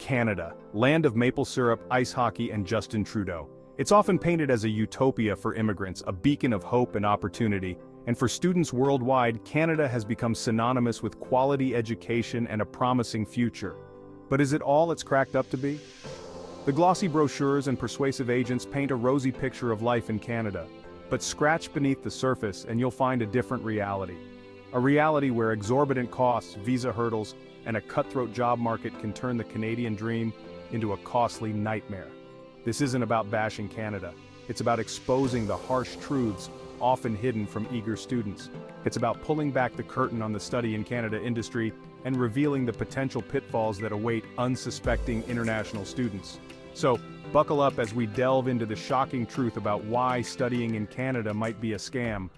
Canada, land of maple syrup, ice hockey, and Justin Trudeau. It's often painted as a utopia for immigrants, a beacon of hope and opportunity, and for students worldwide, Canada has become synonymous with quality education and a promising future. But is it all it's cracked up to be? The glossy brochures and persuasive agents paint a rosy picture of life in Canada. But scratch beneath the surface and you'll find a different reality. A reality where exorbitant costs, visa hurdles, and a cutthroat job market can turn the Canadian dream into a costly nightmare. This isn't about bashing Canada. It's about exposing the harsh truths often hidden from eager students. It's about pulling back the curtain on the study in Canada industry and revealing the potential pitfalls that await unsuspecting international students. So, buckle up as we delve into the shocking truth about why studying in Canada might be a scam.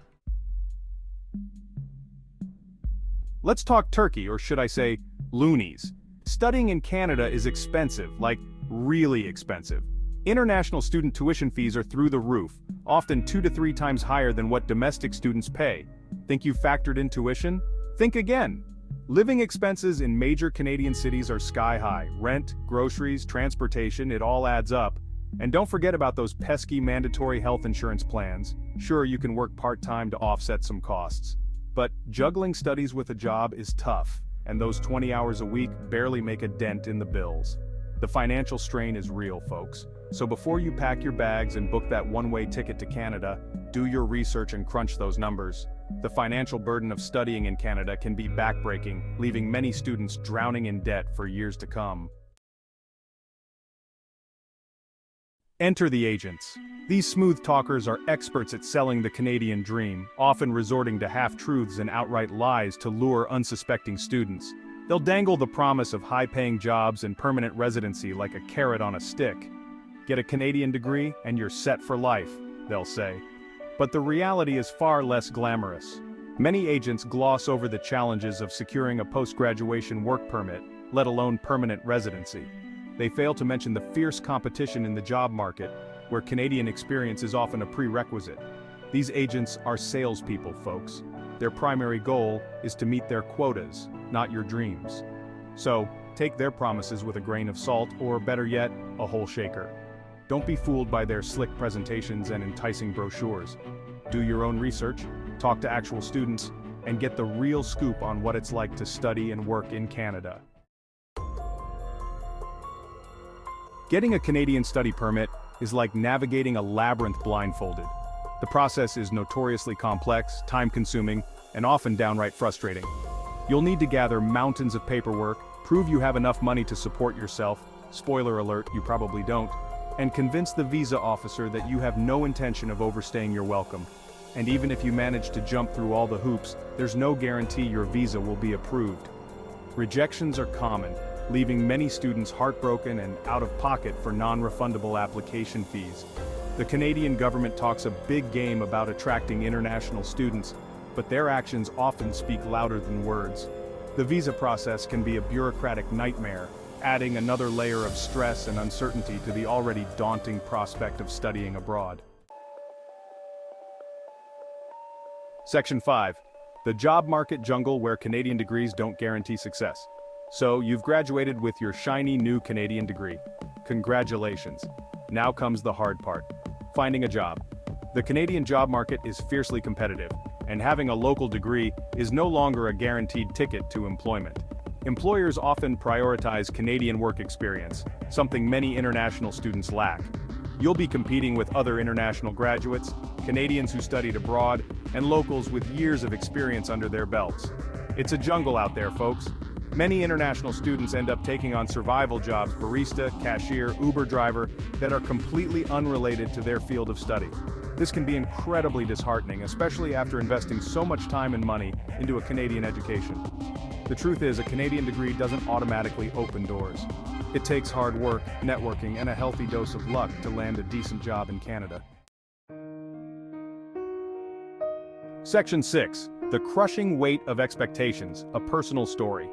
Let's talk Turkey, or should I say, loonies. Studying in Canada is expensive, like really expensive. International student tuition fees are through the roof, often 2 to 3 times higher than what domestic students pay. Think you've factored in tuition? Think again. Living expenses in major Canadian cities are sky high. Rent, groceries, transportation, it all adds up. And don't forget about those pesky mandatory health insurance plans. Sure, you can work part-time to offset some costs. But juggling studies with a job is tough, and those 20 hours a week barely make a dent in the bills. The financial strain is real, folks. So before you pack your bags and book that one-way ticket to Canada, do your research and crunch those numbers. The financial burden of studying in Canada can be backbreaking, leaving many students drowning in debt for years to come. Enter the agents. These smooth talkers are experts at selling the Canadian dream, often resorting to half-truths and outright lies to lure unsuspecting students. They'll dangle the promise of high-paying jobs and permanent residency like a carrot on a stick. Get a Canadian degree and you're set for life, they'll say. But the reality is far less glamorous. Many agents gloss over the challenges of securing a post-graduation work permit, let alone permanent residency. They fail to mention the fierce competition in the job market, where Canadian experience is often a prerequisite. These agents are salespeople, folks. Their primary goal is to meet their quotas, not your dreams. So, take their promises with a grain of salt, or better yet, a whole shaker. Don't be fooled by their slick presentations and enticing brochures. Do your own research, talk to actual students, and get the real scoop on what it's like to study and work in Canada. Getting a Canadian study permit is like navigating a labyrinth blindfolded. The process is notoriously complex, time-consuming, and often downright frustrating. You'll need to gather mountains of paperwork, prove you have enough money to support yourself, spoiler alert, you probably don't, and convince the visa officer that you have no intention of overstaying your welcome. And even if you manage to jump through all the hoops, there's no guarantee your visa will be approved. Rejections are common, leaving many students heartbroken and out of pocket for non-refundable application fees. The Canadian government talks a big game about attracting international students, but their actions often speak louder than words. The visa process can be a bureaucratic nightmare, adding another layer of stress and uncertainty to the already daunting prospect of studying abroad. Section 5. The job market jungle where Canadian degrees don't guarantee success. So, you've graduated with your shiny new Canadian degree. Congratulations. Now comes the hard part. Finding a job. The Canadian job market is fiercely competitive, and having a local degree is no longer a guaranteed ticket to employment. Employers often prioritize Canadian work experience, something many international students lack. You'll be competing with other international graduates, Canadians who studied abroad, and locals with years of experience under their belts. It's a jungle out there, folks. Many international students end up taking on survival jobs, barista, cashier, Uber driver, that are completely unrelated to their field of study. This can be incredibly disheartening, especially after investing so much time and money into a Canadian education. The truth is, a Canadian degree doesn't automatically open doors. It takes hard work, networking, and a healthy dose of luck to land a decent job in Canada. Section 6. The crushing weight of expectations, a personal story.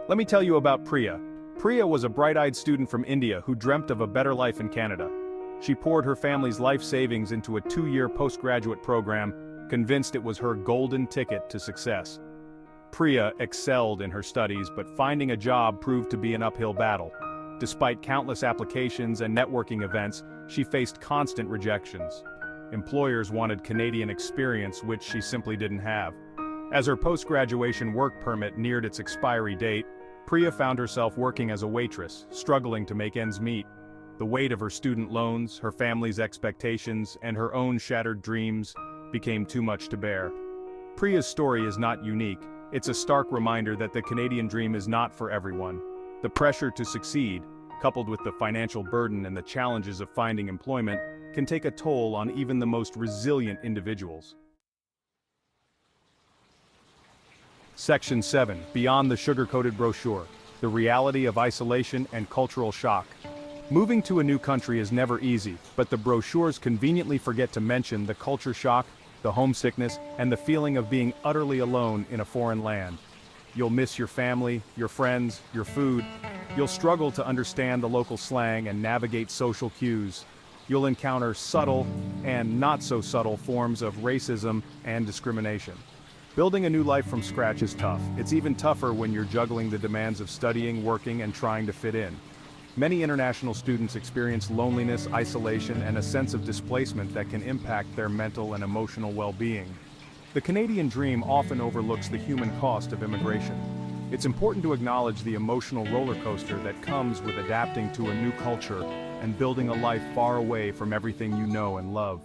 Let me tell you about Priya. Priya was a bright-eyed student from India who dreamt of a better life in Canada. She poured her family's life savings into a 2-year postgraduate program, convinced it was her golden ticket to success. Priya excelled in her studies, but finding a job proved to be an uphill battle. Despite countless applications and networking events, she faced constant rejections. Employers wanted Canadian experience, which she simply didn't have. As her post-graduation work permit neared its expiry date, Priya found herself working as a waitress, struggling to make ends meet. The weight of her student loans, her family's expectations, and her own shattered dreams became too much to bear. Priya's story is not unique. It's a stark reminder that the Canadian dream is not for everyone. The pressure to succeed, coupled with the financial burden and the challenges of finding employment, can take a toll on even the most resilient individuals. Section 7. Beyond the sugar-coated brochure. The reality of isolation and cultural shock. Moving to a new country is never easy, but the brochures conveniently forget to mention the culture shock, the homesickness, and the feeling of being utterly alone in a foreign land. You'll miss your family, your friends, your food. You'll struggle to understand the local slang and navigate social cues. You'll encounter subtle and not so subtle forms of racism and discrimination. Building a new life from scratch is tough. It's even tougher when you're juggling the demands of studying, working, and trying to fit in. Many international students experience loneliness, isolation, and a sense of displacement that can impact their mental and emotional well-being. The Canadian dream often overlooks the human cost of immigration. It's important to acknowledge the emotional roller coaster that comes with adapting to a new culture and building a life far away from everything you know and love.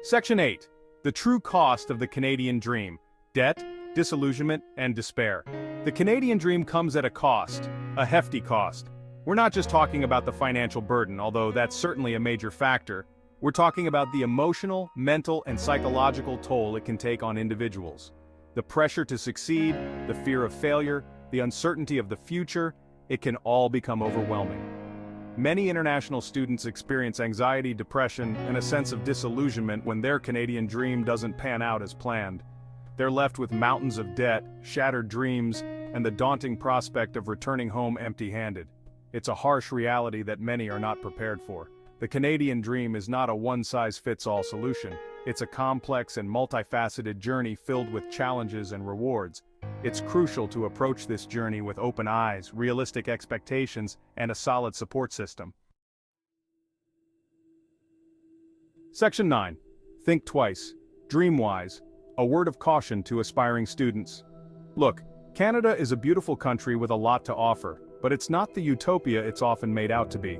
Section 8. The true cost of the Canadian dream. Debt, disillusionment, and despair. The Canadian dream comes at a cost, a hefty cost. We're not just talking about the financial burden, although that's certainly a major factor. We're talking about the emotional, mental, and psychological toll it can take on individuals. The pressure to succeed, the fear of failure, the uncertainty of the future, it can all become overwhelming. Many international students experience anxiety, depression, and a sense of disillusionment when their Canadian dream doesn't pan out as planned. They're left with mountains of debt, shattered dreams, and the daunting prospect of returning home empty-handed. It's a harsh reality that many are not prepared for. The Canadian dream is not a one-size-fits-all solution. It's a complex and multifaceted journey filled with challenges and rewards. It's crucial to approach this journey with open eyes, realistic expectations, and a solid support system. Section 9. Think twice. Dream wise. A word of caution to aspiring students. Look, Canada is a beautiful country with a lot to offer, but it's not the utopia it's often made out to be.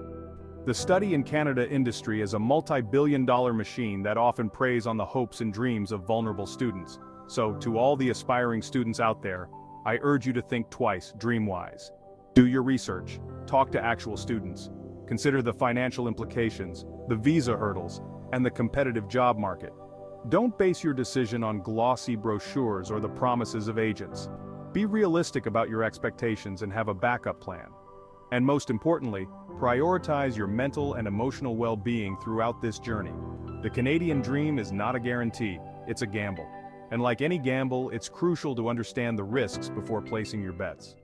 The study in Canada industry is a multi-billion-dollar machine that often preys on the hopes and dreams of vulnerable students. So, to all the aspiring students out there, I urge you to think twice, dream-wise. Do your research, talk to actual students, consider the financial implications, the visa hurdles, and the competitive job market. Don't base your decision on glossy brochures or the promises of agents. Be realistic about your expectations and have a backup plan. And most importantly, prioritize your mental and emotional well-being throughout this journey. The Canadian dream is not a guarantee, it's a gamble. And like any gamble, it's crucial to understand the risks before placing your bets.